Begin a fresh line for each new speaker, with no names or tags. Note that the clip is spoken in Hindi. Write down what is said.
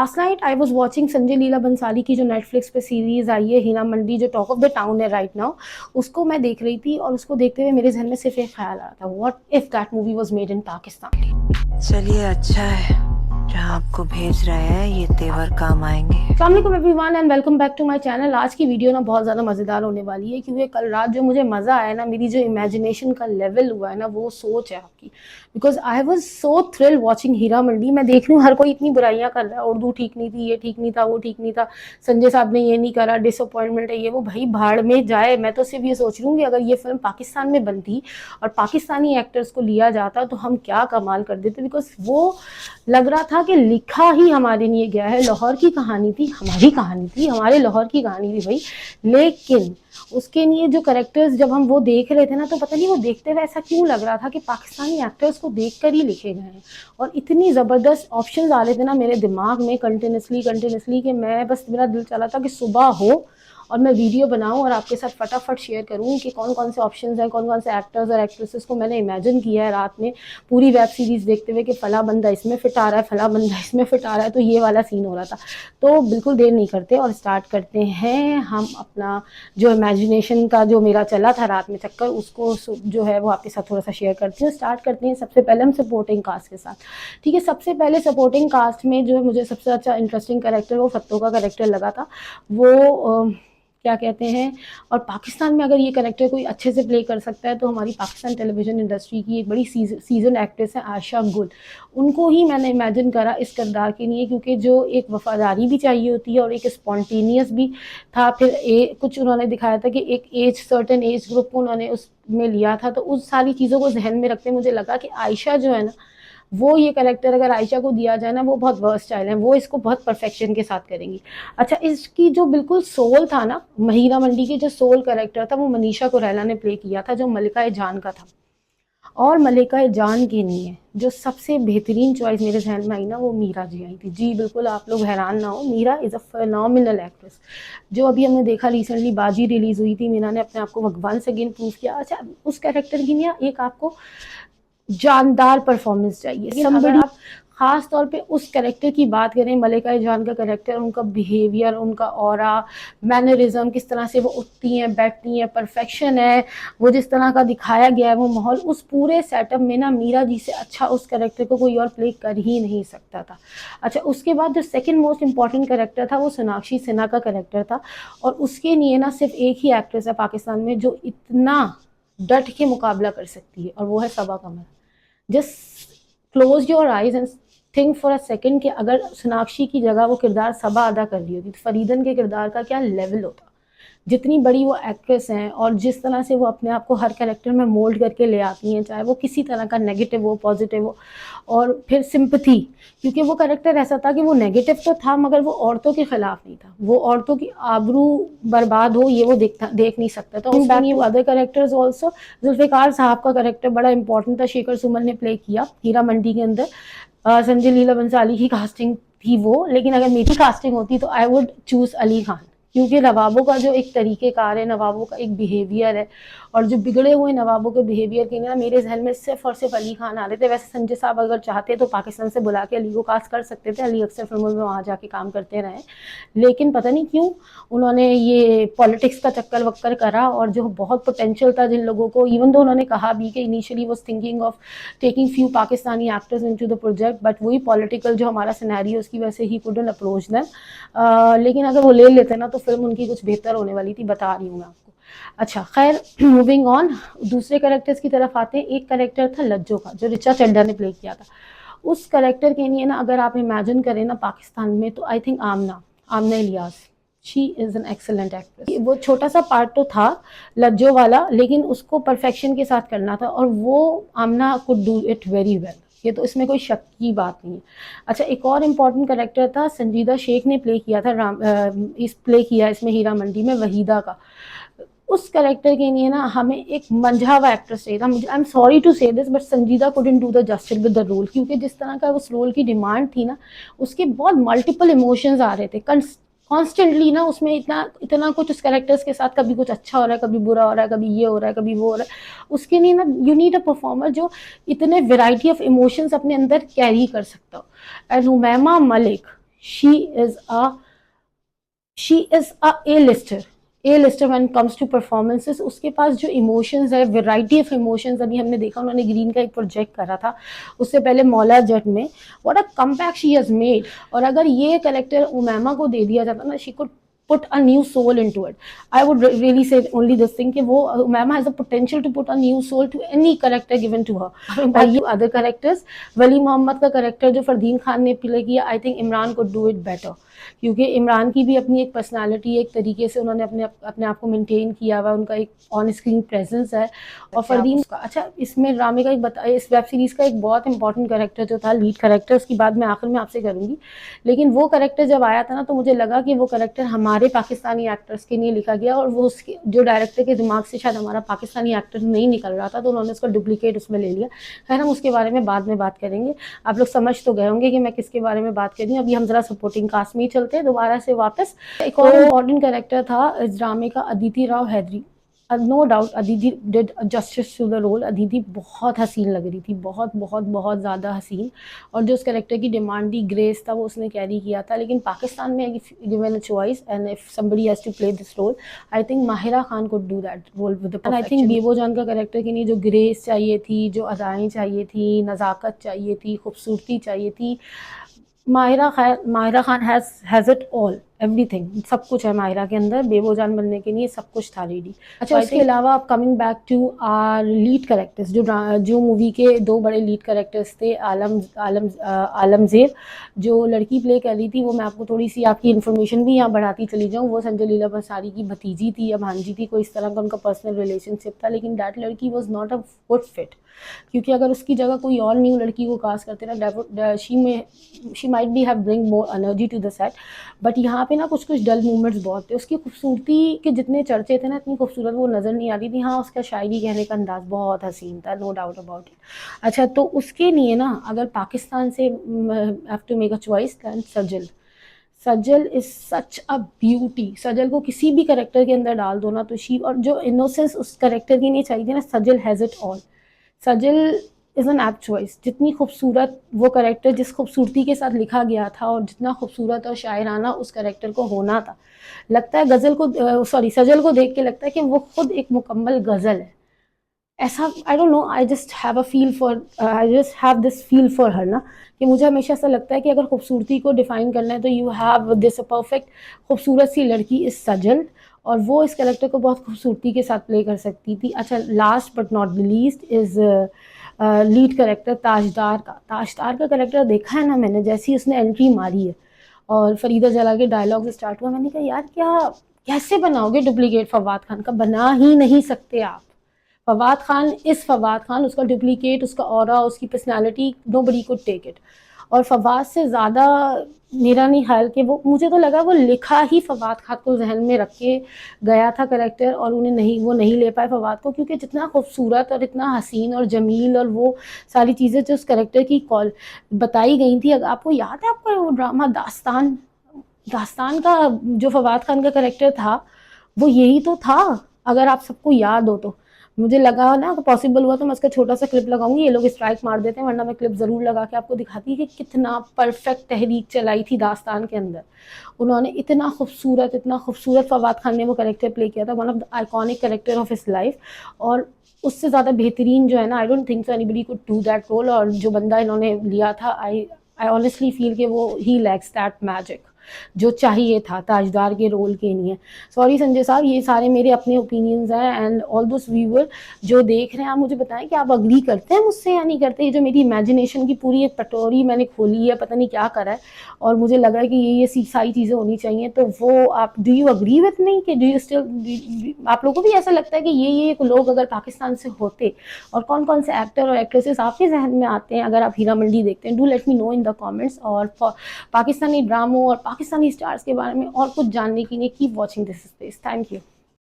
Last night I was watching Sanjay Leela Bhansali की जो नेटफ्लिक्स पे सीरीज आई है हीरा मंडी, जो टॉक ऑफ द टाउन है राइट नाउ। उसको मैं देख रही थी और उसको देखते हुए मेरे जहन में सिर्फ एक ख्याल आ रहा था, what if that movie was made in Pakistan.
चलिए अच्छा है, जहाँ आपको भेज रहे हैं ये तेवर काम आएंगे।
अस्सलाम वालेकुम everyone and welcome back to my channel. आज की वीडियो ना बहुत ज़्यादा मज़ेदार होने वाली है, क्योंकि कल रात जो मुझे मज़ा आया ना, मेरी जो इमेजिनेशन का लेवल हुआ है ना, वो सोच है आपकी। Because I was so thrill watching Heera Mandi. मैं देख रही हूँ हर कोई इतनी बुराइयां कर रहा है, उर्दू ठीक नहीं थी, ये ठीक नहीं था, वो ठीक नहीं था, संजय साहब ने ये नहीं करा, डिसअपॉइंटमेंट है ये वो। भाई भाड़ में जाए। मैं तो सिर्फ ये सोच रही हूँ कि अगर ये फिल्म पाकिस्तान में बनती और पाकिस्तानी एक्टर्स को लिया जाता तो हम क्या कमाल कर देते। बिकॉज वो लग रहा था कि लिखा ही हमारे लिए गया है। लाहौर की कहानी थी, हमारी कहानी थी, हमारे लाहौर की कहानी थी भाई। लेकिन उसके लिए जो कैरेक्टर्स जब हम वो देख रहे थे ना, तो पता नहीं वो देखते हुए ऐसा क्यों लग रहा था कि पाकिस्तानी एक्टर्स को देखकर ही लिखे गए हैं। और इतनी ज़बरदस्त ऑप्शंस आ रहे थे ना मेरे दिमाग में कंटिन्यूसली कि मैं बस, मेरा दिल चला था कि सुबह हो और मैं वीडियो बनाऊं और आपके साथ फटाफट शेयर करूं कि कौन कौन से ऑप्शंस हैं, कौन कौन से एक्टर्स और एक्ट्रेसेस को मैंने इमेजिन किया है रात में पूरी वेब सीरीज़ देखते हुए कि फला बंदा इसमें फिट आ रहा है, फला बंदा इसमें फिट आ रहा है। तो ये वाला सीन हो रहा था। तो बिल्कुल देर नहीं करते और स्टार्ट करते हैं हम अपना जो इमेजिनेशन का जो मेरा चला था रात में चक्कर, उसको जो है वो आपके साथ थोड़ा सा शेयर करती हूँ। स्टार्ट करते हैं सबसे पहले हम सपोर्टिंग कास्ट के साथ। ठीक है, सबसे पहले सपोर्टिंग कास्ट में जो है मुझे सबसे अच्छा इंटरेस्टिंग कैरेक्टर वो फत्तो का कैरेक्टर लगा था। वो क्या कहते हैं, और पाकिस्तान में अगर ये कैरेक्टर कोई अच्छे से प्ले कर सकता है तो हमारी पाकिस्तान टेलीविज़न इंडस्ट्री की एक बड़ी सीजन एक्ट्रेस है आयशा गुल। उनको ही मैंने इमेजिन करा इस किरदार के लिए, क्योंकि जो एक वफादारी भी चाहिए होती है और एक स्पॉन्टेनियस भी था। फिर कुछ उन्होंने दिखाया था कि एक सर्टेन एज ग्रुप को उन्होंने उसमें लिया था। तो उस सारी चीज़ों को जहन में रखते मुझे लगा कि आयशा जो है ना, वो ये कैरेक्टर अगर आयशा को दिया जाए ना, वो बहुत वर्सटाइल है, वो इसको बहुत परफेक्शन के साथ करेंगी। अच्छा, इसकी जो बिल्कुल सोल था ना, हीरा मंडी के जो सोल कैरेक्टर था, वो मनीषा कोइराला ने प्ले किया था, जो मलिका जान का था। और मलिका जान के लिए जो सबसे बेहतरीन चॉइस मेरे जहन में आई ना, वो मीरा जी आई थी। जी बिल्कुल, आप लोग हैरान ना हो, Meera is a phenomenal actress. जो अभी हमने देखा रिसेंटली बाजी रिलीज हुई थी, मीरा ने अपने आप को वंस अगेन प्रूव किया। अच्छा, उस कैरेक्टर की ना एक आपको जानदार परफॉर्मेंस चाहिए। अगर आप खास तौर पे उस कैरेक्टर की बात करें, मलिका जान का कैरेक्टर, उनका बिहेवियर, उनका ऑरा, मैनरिज्म, किस तरह से वो उठती हैं बैठती हैं, परफेक्शन है, वो जिस तरह का दिखाया गया है वो माहौल, उस पूरे सेटअप में ना मीरा जी से अच्छा उस कैरेक्टर को कोई और प्ले कर ही नहीं सकता था। अच्छा, उसके बाद जो सेकंड मोस्ट इंपॉर्टेंट कैरेक्टर था वो सोनाक्षी सिन्हा का कैरेक्टर था। और उसके लिए ना सिर्फ एक ही एक्ट्रेस है पाकिस्तान में जो इतना डट के मुकाबला कर सकती है, और वो है Saba Qamar. Just close your eyes and think for a second कि अगर सोनाक्षी की जगह वो किरदार सबा अदा कर रही होती तो फरीदन के किरदार का क्या लेवल होता। जितनी बड़ी वो एक्ट्रेस हैं और जिस तरह से वो अपने आप को हर कैरेक्टर में मोल्ड करके ले आती हैं, चाहे वो किसी तरह का नेगेटिव हो पॉजिटिव हो। और फिर सिंपथी, क्योंकि वो कैरेक्टर ऐसा था कि वो नेगेटिव तो था मगर वो औरतों के खिलाफ नहीं था, वो औरतों की आबरू बर्बाद हो ये वो देख नहीं सकता था। Back to other characters also, Zulfiqar sahab का कैरेक्टर बड़ा इंपॉर्टेंट था, शेखर सुमन ने प्ले किया हीरा मंडी के अंदर। संजय लीला बंसाली की कास्टिंग थी वो, लेकिन अगर मेरी कास्टिंग होती तो I would choose Ali Khan, क्योंकि नवाबों का जो एक तरीक़ेकार है, नवाबों का एक बिहेवियर है, और जो बिगड़े हुए नवाबों के बिहेवियर के लिए ना मेरे जहन में सिर्फ और सिर्फ अली खान आ रहे थे। वैसे संजय साहब अगर चाहते तो पाकिस्तान से बुला के अली को कास्ट कर सकते थे, अली अक्सर फिल्मों में वहाँ जाके काम करते रहे, लेकिन पता नहीं क्यों उन्होंने ये पॉलिटिक्स का चक्कर वक्कर करा। और जो बहुत पोटेंशियल था जिन लोगों को, इवन तो उन्होंने कहा भी कि initially was thinking of taking few Pakistani actors into the project, but वही पॉलिटिकल जो हमारा सिनेरियो उसकी वजह से ही कुडंट अप्रोच देम। लेकिन अगर वो ले लेते ना तो फिल्म उनकी कुछ बेहतर होने वाली थी, बता रही हूँ मैं आपको। अच्छा खैर, मूविंग ऑन, दूसरे कैरेक्टर्स की तरफ आते हैं। एक कैरेक्टर था लज्जो का, जो रिचा चड्ढा ने प्ले किया था। उस कैरेक्टर के लिए ना अगर आप इमेजिन करें ना पाकिस्तान में, तो I think Amna Amna Ilyas, she is an excellent actress. वो छोटा सा पार्ट तो था लज्जो वाला, लेकिन उसको परफेक्शन के साथ करना था और वो Aamna could do it very well, ये तो इसमें कोई शक की बात नहीं है। अच्छा, एक और इम्पॉर्टेंट कैरेक्टर था, संजीदा शेख ने प्ले किया था प्ले किया इसमें हीरा मंडी में वहीदा का। उस कैरेक्टर के लिए ना हमें एक मंझा हुआ एक्ट्रेस चाहिए था। I am sorry to say this, but Sanjeeda couldn't do the justice with the role, क्योंकि जिस तरह का उस रोल की डिमांड थी ना, उसके बहुत मल्टीपल इमोशंस आ रहे थे कॉन्स्टेंटली ना। उसमें इतना इतना कुछ उस कैरेक्टर्स के साथ, कभी कुछ अच्छा हो रहा है, कभी बुरा हो रहा है, कभी ये हो रहा है, कभी वो हो रहा है। उसके लिए ना यू नीड अ परफॉर्मर जो इतने वेराइटी ऑफ इमोशंस अपने अंदर कैरी कर सकता हो। And Humaima Malik, she is a A lister when comes to performances. उसके पास जो इमोशंस है, वेराइटी ऑफ इमोशंस, अभी हमने देखा उन्होंने ग्रीन का एक प्रोजेक्ट करा था, उससे पहले मौला जट में, what a comeback she has made. और अगर ये कैरेक्टर उमैमा को दे दिया जाता ना, she could put a new soul into it. I would really say only this thing कि वो Umama has the potential to put a new soul to any character given to her. Back to other characters, वली मोहम्मद का कैरेक्टर जो फरदीन खान ने प्ले किया, I think Imran could do it better, क्योंकि इमरान की भी अपनी एक पर्सनालिटी, एक तरीके से उन्होंने अपने आप को मेंटेन किया हुआ, उनका एक ऑन स्क्रीन प्रेजेंस है। और फरदीन का अच्छा, इसमें ड्रामे का इस वेब सीरीज़ का एक बहुत इंपॉर्टेंट कैरेक्टर जो था, लीड कैरेक्टर, उसकी बात मैं आखिर में आपसे करूँगी, लेकिन वो कैरेक्टर जब आया था ना, तो मुझे लगा कि वो कैरेक्टर हमारे पाकिस्तानी एक्टर्स के लिए लिखा गया, और वो उसके जो डायरेक्टर के दिमाग से शायद हमारा पाकिस्तानी एक्टर नहीं निकल रहा था, तो उन्होंने उसका डुप्लीकेट उसमें ले लिया। खैर, हम उसके बारे में बाद में बात करेंगे। आप लोग समझ तो गए होंगे कि मैं किसके बारे में बात कर रही हूँ। अभी हम जरा सपोर्टिंग कास्ट में ही चलते हैं दोबारा से वापस। एक और इम्पॉर्टेंट कैरेक्टर था इस ड्रामे का, Aditi Rao Hydari. No doubt Aditi did justice to the role. Aditi बहुत हसीन लग रही थी, बहुत बहुत बहुत ज़्यादा हसीन, और जो उस कैरेक्टर की डिमांड थी, ग्रेस था, वो उसने कैरी किया था। लेकिन पाकिस्तान में given a choice and if somebody has to play this role, I think Mahira Khan could do that role with the perfection. I think Bebo Jaan का कैरेक्टर के लिए जो ग्रेस चाहिए थी, जो अदाएँ चाहिए थी, नज़ाकत चाहिए थी, खूबसूरती चाहिए थी, Mahira Khan has it all, everything, सब कुछ है माहिरा के अंदर। बेबो जान बनने के लिए सब कुछ था रेडी। अच्छा, उसके अलावा अब coming back to our lead characters, जो मूवी के दो बड़े लीड कैरेक्टर्स थे, आलमजेर जो लड़की प्ले कर रही थी, वो मैं आपको थोड़ी सी आपकी इन्फॉर्मेशन भी यहाँ बढ़ाती चली जाऊँ, वो संजय लीला भंसाली की भतीजी थी या भांजी थी, कोई इस तरह का उनका पर्सनल रिलेशनशिप था। लेकिन दैट लड़की was not a good fit, क्योंकि अगर उसकी जगह कोई और न्यू लड़की को कास्ट करते ना, she might be have bring more energy to the set. But यहाँ पे ना कुछ कुछ डल मूवमेंट्स बहुत थे। उसकी खूबसूरती के जितने चर्चे थे ना, इतनी खूबसूरत वो नज़र नहीं आ रही थी। हाँ, उसका शायरी कहने का अंदाज़ बहुत हसीन था, नो डाउट अबाउट इट। अच्छा, तो उसके लिए ना अगर पाकिस्तान से have to make a choice, then Sajal is such a beauty. Sajal को किसी भी करेक्टर के अंदर डाल दो ना, तो शी, और जो इनोसेंस उस करेक्टर की नहीं चाहिए थी ना, Sajal has it all. Sajal is an apt choice. जितनी खूबसूरत वो करेक्टर, जिस खूबसूरती के साथ लिखा गया था, और जितना खूबसूरत और शायराना उस करेक्टर को होना था, लगता है सजल को देख के लगता है कि वो खुद एक मुकम्मल गज़ल है। ऐसा, I don't know, I just have this feel for her ना, कि मुझे हमेशा ऐसा लगता है कि अगर खूबसूरती को डिफ़ाइन करना है, तो यू हैव दिस परफेक्ट खूबसूरत सी लड़की इज़ सजल, और वो इस कैरेक्टर को बहुत खूबसूरती के साथ प्ले कर सकती थी। अच्छा, last but not the least is lead character Tajdar का कैरेक्टर देखा है ना मैंने, जैसी उसने एंट्री मारी है और फरीदा जला के डायलॉग से स्टार्ट हुआ, मैंने कहा यार क्या, कैसे बनाओगे डुप्लीकेट फवाद खान का? बना ही नहीं सकते आप। फवाद खान इस फवाद खान, उसका डुप्लीकेट, उसका ऑरा, उसकी personality, nobody could take it. और फवाद से ज़्यादा मेरा नहीं ख्याल कि वो, मुझे तो लगा वो लिखा ही फवाद खान को जहन में रख के गया था कैरेक्टर, और वो नहीं ले पाए फवाद को, क्योंकि जितना खूबसूरत और इतना हसीन और जमील और वो सारी चीज़ें जो उस कैरेक्टर की कॉल बताई गई थी। अगर आपको याद है, आपको वो ड्रामा दास्तान का जो फवाद खान का कैरेक्टर था, वो यही तो था, अगर आप सबको याद हो तो। मुझे लगा ना, पॉसिबल हुआ तो मैं उसका छोटा सा क्लिप लगाऊंगी। ये लोग स्ट्राइक मार देते हैं, वरना मैं क्लिप ज़रूर लगा के आपको दिखाती कि कितना परफेक्ट तहरीक चलाई थी दास्तान के अंदर। उन्होंने इतना खूबसूरत फवाद खान ने वो कैरेक्टर प्ले किया था, one of the iconic character of his life. और उससे ज़्यादा बेहतरीन जो है ना, I don't think so anybody could do that role. और जो बंदा इन्होंने लिया था, आई ऑनेस्टली फील कि वो ही लैक्स दैट मैजिक जो चाहिए था ताजदार के रोल के लिए। सॉरी संजय साहब, ये सारे मेरे अपने ओपिनियंस हैं, एंड ऑल दोस व्यूअर जो देख रहे हैं, आप मुझे बताएं कि आप अग्री करते हैं मुझसे या नहीं करते। ये जो मेरी इमेजिनेशन की पूरी एक पटोरी मैंने खोली है, पता नहीं क्या करा है, और मुझे लगा कि ये सारी चीज़ें होनी चाहिए, तो वो आप, do you agree with me कि डू यू स्टिल, आप लोगों को भी ऐसा लगता है कि ये लोग अगर पाकिस्तान से होते, और कौन कौन से एक्टर और एक्ट्रेसेस आपके जहन में आते हैं अगर आप हीरा मंडी देखते हैं? Do let me know in the comments. और पाकिस्तानी ड्रामों और पाकिस्तानी स्टार्स के बारे में और कुछ जानने के लिए keep watching this space. Thank you.